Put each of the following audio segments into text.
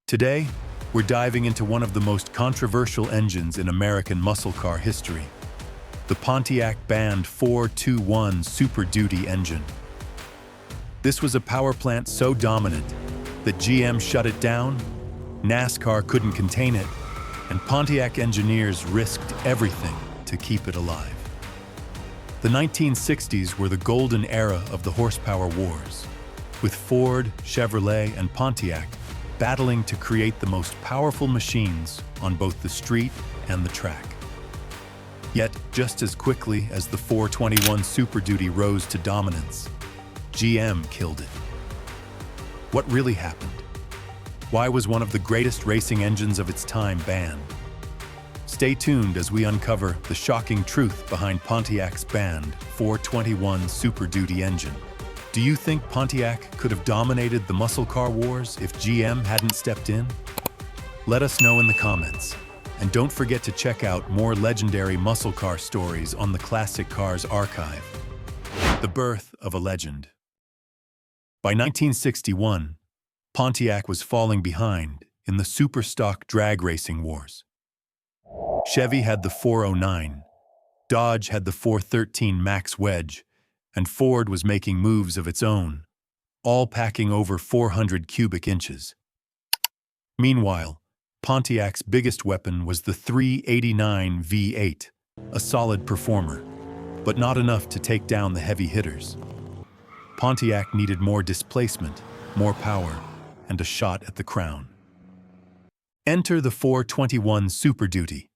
Today, we're diving into one of the most controversial engines in American muscle car history, the Pontiac Banned 421 Super Duty engine. This was a power plant so dominant that GM shut it down, NASCAR couldn't contain it, and Pontiac engineers risked everything to keep it alive. The 1960s were the golden era of the horsepower wars, with Ford, Chevrolet, and Pontiac battling to create the most powerful machines on both the street and the track. Yet, just as quickly as the 421 Super Duty rose to dominance, GM killed it. What really happened? Why was one of the greatest racing engines of its time banned? Stay tuned as we uncover the shocking truth behind Pontiac's banned 421 Super Duty engine. Do you think Pontiac could have dominated the muscle car wars if GM hadn't stepped in? Let us know in the comments. And don't forget to check out more legendary muscle car stories on the Classic Cars archive. The birth of a legend. By 1961, Pontiac was falling behind in the super stock drag racing wars. Chevy had the 409, Dodge had the 413 Max Wedge, and Ford was making moves of its own, all packing over 400 cubic inches. Meanwhile, Pontiac's biggest weapon was the 389 V8, a solid performer, but not enough to take down the heavy hitters. Pontiac needed more displacement, more power, and a shot at the crown. Enter the 421 Super Duty,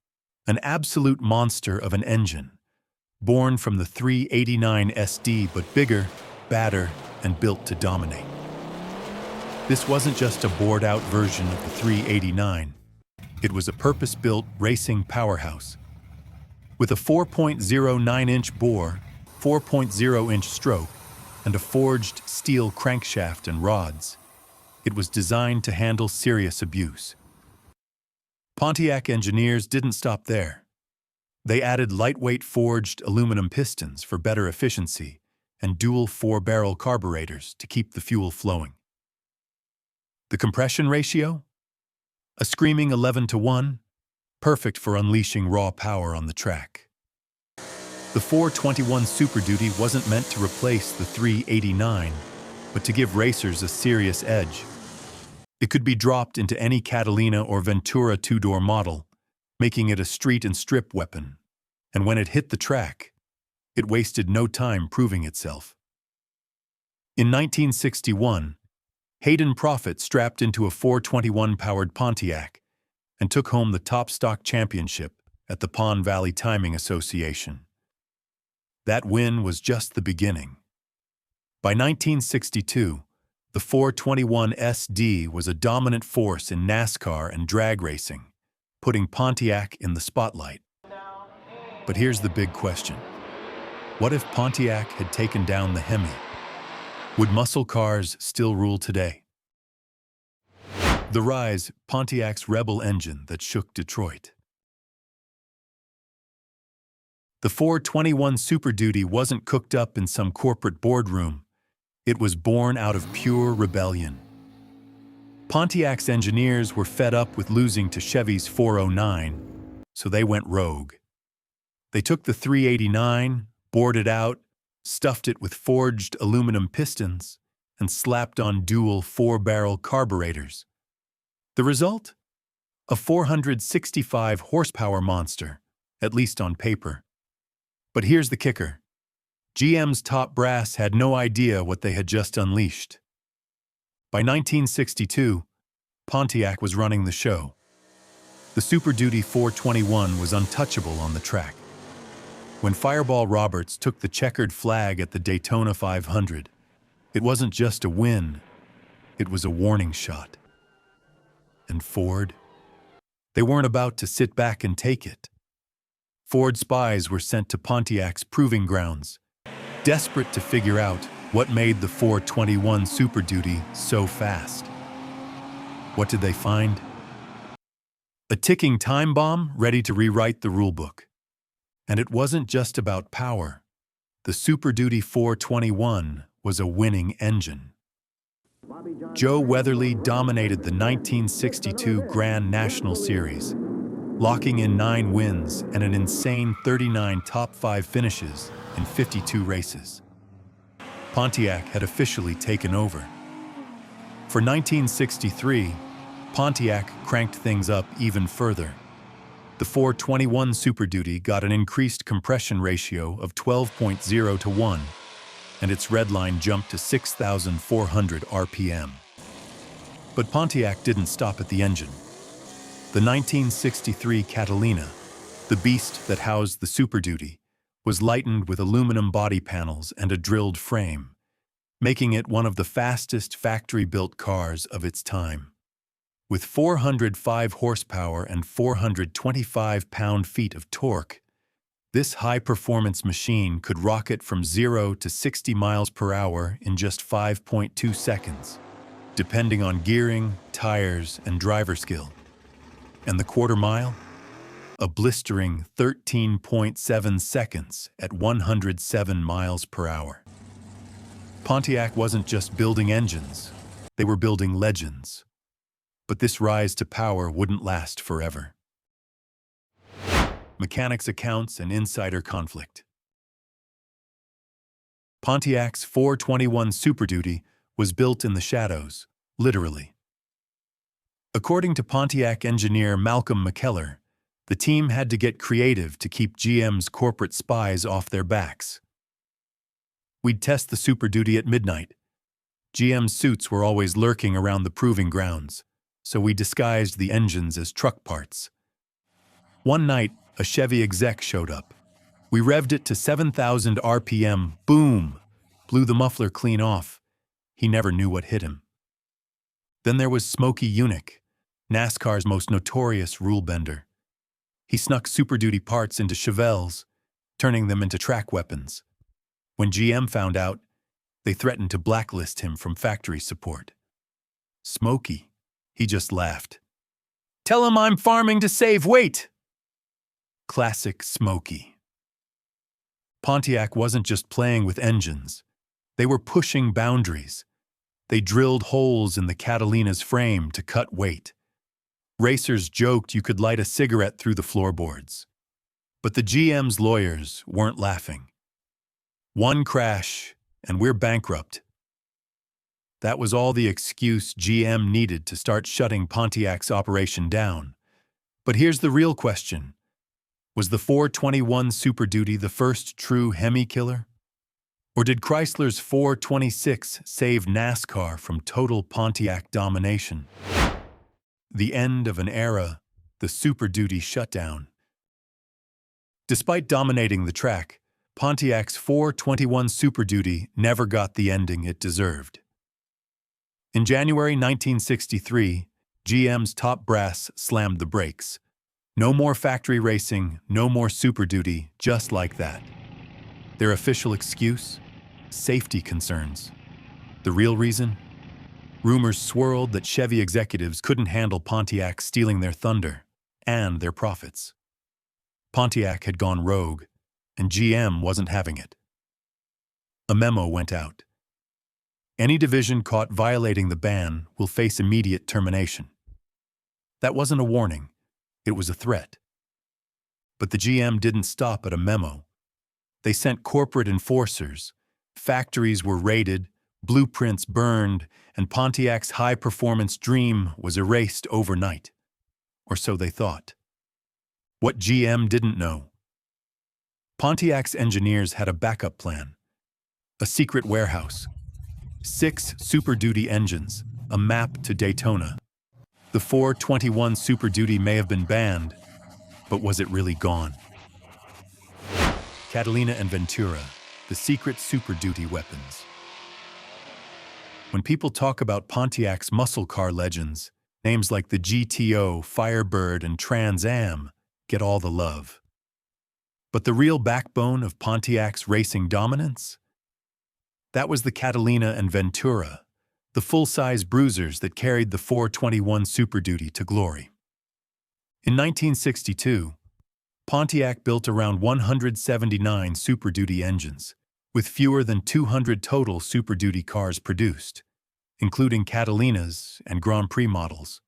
an absolute monster of an engine, born from the 389 SD but bigger, badder, and built to dominate. This wasn't just a bored-out version of the 389. It was a purpose-built racing powerhouse. With a 4.09-inch bore, 4.0-inch stroke, and a forged steel crankshaft and rods, it was designed to handle serious abuse. Pontiac engineers didn't stop there. They added lightweight forged aluminum pistons for better efficiency and dual 4-barrel carburetors to keep the fuel flowing. The compression ratio? A screaming 11-to-1, perfect for unleashing raw power on the track. The 421 Super Duty wasn't meant to replace the 389, but to give racers a serious edge. It could be dropped into any Catalina or Ventura two-door model, making it a street and strip weapon. And when it hit the track, it wasted no time proving itself. In 1961, Hayden Proffitt strapped into a 421-powered Pontiac and took home the top stock championship at the Pond Valley Timing Association. That win was just the beginning. By 1962, the 421 SD was a dominant force in NASCAR and drag racing, putting Pontiac in the spotlight. But here's the big question. What if Pontiac had taken down the Hemi? Would muscle cars still rule today? The rise, Pontiac's rebel engine that shook Detroit. The 421 Super Duty wasn't cooked up in some corporate boardroom. It was born out of pure rebellion. Pontiac's engineers were fed up with losing to Chevy's 409, so they went rogue. They took the 389, bored it out, stuffed it with forged aluminum pistons, and slapped on dual 4-barrel carburetors. The result? A 465 horsepower monster, at least on paper. But here's the kicker. GM's top brass had no idea what they had just unleashed. By 1962, Pontiac was running the show. The Super Duty 421 was untouchable on the track. When Fireball Roberts took the checkered flag at the Daytona 500, it wasn't just a win, it was a warning shot. And Ford? They weren't about to sit back and take it. Ford spies were sent to Pontiac's proving grounds, desperate to figure out what made the 421 Super Duty so fast. What did they find? A ticking time bomb ready to rewrite the rulebook. And it wasn't just about power. The Super Duty 421 was a winning engine. Joe Weatherly dominated the 1962 Grand National Series, locking in 9 wins and an insane 39 top 5 finishes in 52 races. Pontiac had officially taken over. For 1963, Pontiac cranked things up even further. The 421 Super Duty got an increased compression ratio of 12.0 to 1, and its redline jumped to 6,400 RPM. But Pontiac didn't stop at the engine. The 1963 Catalina, the beast that housed the Super Duty, was lightened with aluminum body panels and a drilled frame, making it one of the fastest factory-built cars of its time. With 405 horsepower and 425 pound-feet of torque, this high-performance machine could rocket from 0 to 60 miles per hour in just 5.2 seconds, depending on gearing, tires, and driver skill. And the quarter mile? A blistering 13.7 seconds at 107 miles per hour. Pontiac wasn't just building engines, they were building legends. But this rise to power wouldn't last forever. Mechanics' accounts and insider conflict. Pontiac's 421 Super Duty was built in the shadows, literally. According to Pontiac engineer Malcolm McKellar, the team had to get creative to keep GM's corporate spies off their backs. We'd test the Super Duty at midnight. GM's suits were always lurking around the proving grounds, so we disguised the engines as truck parts. One night, a Chevy exec showed up. We revved it to 7,000 RPM, boom, blew the muffler clean off. He never knew what hit him. Then there was Smokey Yunick, NASCAR's most notorious rule bender. He snuck Super Duty parts into Chevelles, turning them into track weapons. When GM found out, they threatened to blacklist him from factory support. Smokey, he just laughed. "Tell him I'm farming to save weight!" Classic Smokey. Pontiac wasn't just playing with engines. They were pushing boundaries. They drilled holes in the Catalina's frame to cut weight. Racers joked you could light a cigarette through the floorboards. But the GM's lawyers weren't laughing. One crash, and we're bankrupt. That was all the excuse GM needed to start shutting Pontiac's operation down. But here's the real question. Was the 421 Super Duty the first true Hemi killer? Or did Chrysler's 426 save NASCAR from total Pontiac domination? The end of an era, the Super Duty shutdown. Despite dominating the track, Pontiac's 421 Super Duty never got the ending it deserved. In January 1963, GM's top brass slammed the brakes. No more factory racing, no more Super Duty, just like that. Their official excuse? Safety concerns. The real reason? Rumors swirled that Chevy executives couldn't handle Pontiac stealing their thunder and their profits. Pontiac had gone rogue, and GM wasn't having it. A memo went out. Any division caught violating the ban will face immediate termination. That wasn't a warning. It was a threat. But the GM didn't stop at a memo. They sent corporate enforcers. Factories were raided, blueprints burned, and Pontiac's high-performance dream was erased overnight. Or so they thought. What GM didn't know. Pontiac's engineers had a backup plan. A secret warehouse. 6 Super Duty engines, a map to Daytona. The 421 Super Duty may have been banned, but was it really gone? Catalina and Ventura, the secret Super Duty weapons. When people talk about Pontiac's muscle car legends, names like the GTO, Firebird, and Trans Am get all the love. But the real backbone of Pontiac's racing dominance? That was the Catalina and Ventura, the full-size bruisers that carried the 421 Super Duty to glory. In 1962, Pontiac built around 179 Super Duty engines, with fewer than 200 total Super Duty cars produced. including Catalinas and Grand Prix models.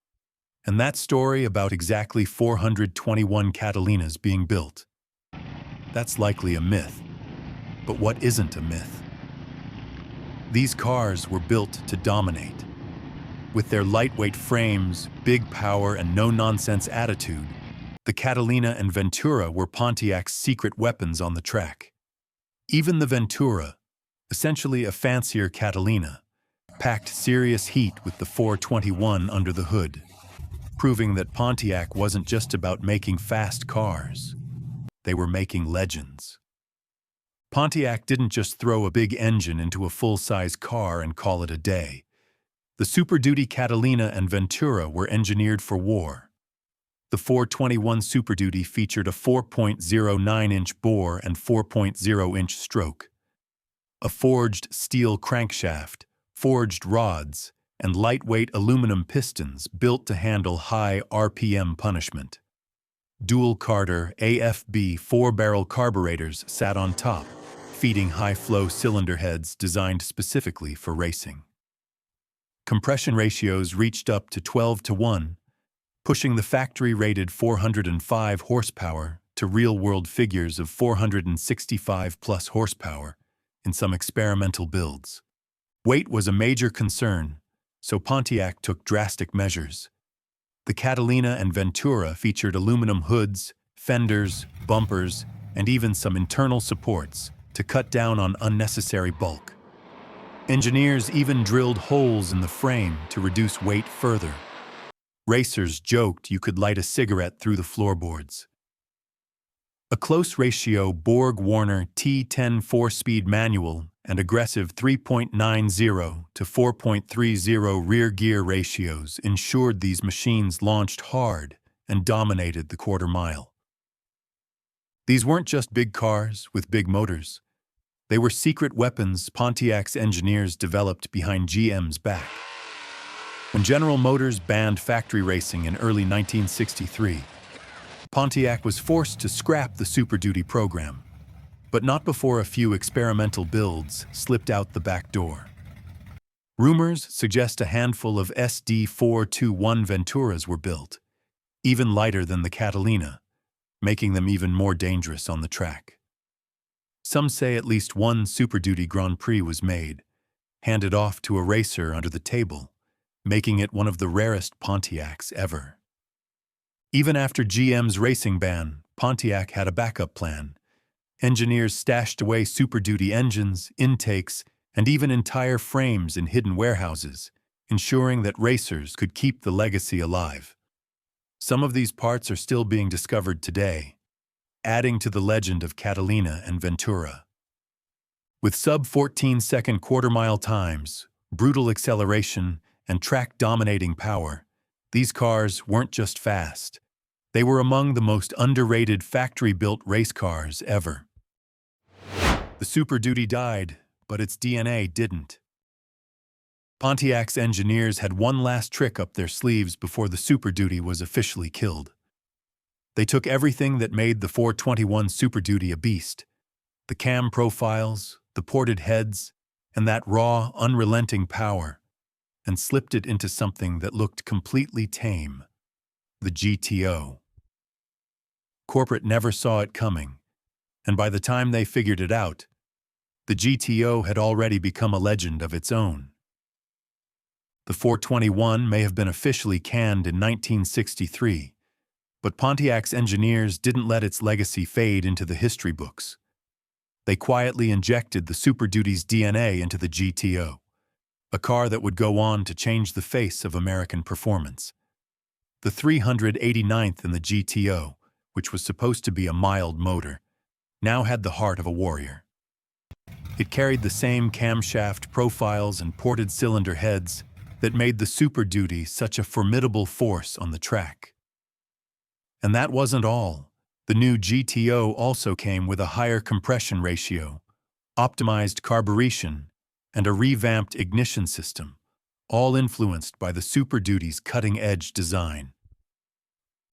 And that story about exactly 421 Catalinas being built, that's likely a myth. But what isn't a myth? These cars were built to dominate. With their lightweight frames, big power, and no-nonsense attitude, the Catalina and Ventura were Pontiac's secret weapons on the track. Even the Ventura, essentially a fancier Catalina, packed serious heat with the 421 under the hood, proving that Pontiac wasn't just about making fast cars. They were making legends. Pontiac didn't just throw a big engine into a full-size car and call it a day. The Super Duty Catalina and Ventura were engineered for war. The 421 Super Duty featured a 4.09-inch bore and 4.0-inch stroke, a forged steel crankshaft, forged rods, and lightweight aluminum pistons built to handle high RPM punishment. Dual Carter AFB 4-barrel carburetors sat on top, feeding high-flow cylinder heads designed specifically for racing. Compression ratios reached up to 12:1, pushing the factory-rated 405 horsepower to real-world figures of 465-plus horsepower in some experimental builds. Weight was a major concern, so Pontiac took drastic measures. The Catalina and Ventura featured aluminum hoods, fenders, bumpers, and even some internal supports to cut down on unnecessary bulk. Engineers even drilled holes in the frame to reduce weight further. Racers joked you could light a cigarette through the floorboards. A close-ratio Borg-Warner T10 4-speed manual and aggressive 3.90 to 4.30 rear gear ratios ensured these machines launched hard and dominated the quarter mile. These weren't just big cars with big motors. They were secret weapons Pontiac's engineers developed behind GM's back. When General Motors banned factory racing in early 1963, Pontiac was forced to scrap the Super Duty program, but not before a few experimental builds slipped out the back door. Rumors suggest a handful of SD421 Venturas were built, even lighter than the Catalina, making them even more dangerous on the track. Some say at least one Super Duty Grand Prix was made, handed off to a racer under the table, making it one of the rarest Pontiacs ever. Even after GM's racing ban, Pontiac had a backup plan. Engineers stashed away Super Duty engines, intakes, and even entire frames in hidden warehouses, ensuring that racers could keep the legacy alive. Some of these parts are still being discovered today, adding to the legend of Catalina and Ventura. With sub-14-second quarter-mile times, brutal acceleration, and track-dominating power, these cars weren't just fast. They were among the most underrated factory-built race cars ever. The Super Duty died, but its DNA didn't. Pontiac's engineers had one last trick up their sleeves before the Super Duty was officially killed. They took everything that made the 421 Super Duty a beast, the cam profiles, the ported heads, and that raw, unrelenting power, and slipped it into something that looked completely tame, the GTO. Corporate never saw it coming, and by the time they figured it out, the GTO had already become a legend of its own. The 421 may have been officially canned in 1963, but Pontiac's engineers didn't let its legacy fade into the history books. They quietly injected the Super Duty's DNA into the GTO, a car that would go on to change the face of American performance. The 389th in the GTO, which was supposed to be a mild motor, now had the heart of a warrior. It carried the same camshaft profiles and ported cylinder heads that made the Super Duty such a formidable force on the track. And that wasn't all. The new GTO also came with a higher compression ratio, optimized carburation, and a revamped ignition system, all influenced by the Super Duty's cutting-edge design.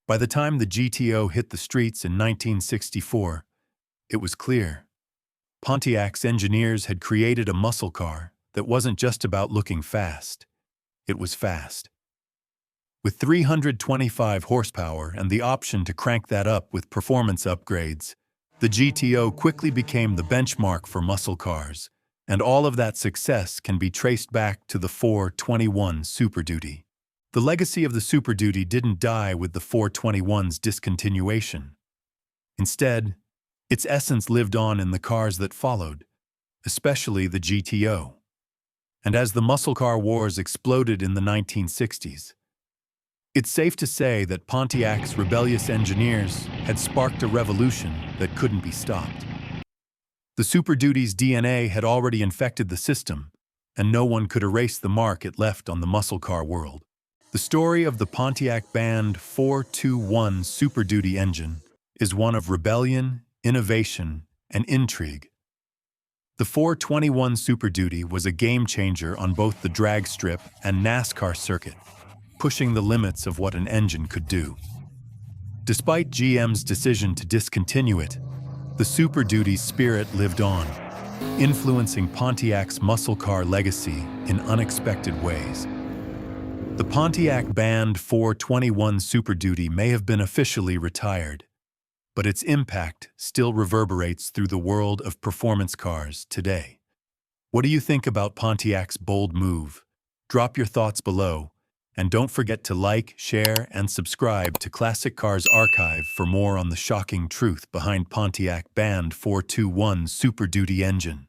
By the time the GTO hit the streets in 1964, it was clear. Pontiac's engineers had created a muscle car that wasn't just about looking fast. it was fast. With 325 horsepower and the option to crank that up with performance upgrades, the GTO quickly became the benchmark for muscle cars, and all of that success can be traced back to the 421 Super Duty. The legacy of the Super Duty didn't die with the 421's discontinuation. Instead, its essence lived on in the cars that followed, especially the GTO. And as the muscle car wars exploded in the 1960s, it's safe to say that Pontiac's rebellious engineers had sparked a revolution that couldn't be stopped. The Super Duty's DNA had already infected the system, and no one could erase the mark it left on the muscle car world. The story of the Pontiac Banned 421 Super Duty engine is one of rebellion, innovation, and intrigue. The 421 Super Duty was a game-changer on both the drag strip and NASCAR circuit, pushing the limits of what an engine could do. Despite GM's decision to discontinue it, the Super Duty's spirit lived on, influencing Pontiac's muscle car legacy in unexpected ways. The Pontiac Banned 421 Super Duty may have been officially retired, but its impact still reverberates through the world of performance cars today. What do you think about Pontiac's bold move? Drop your thoughts below, and don't forget to like, share, and subscribe to Classic Cars Archive for more on the shocking truth behind Pontiac Banned 421 Super Duty engine.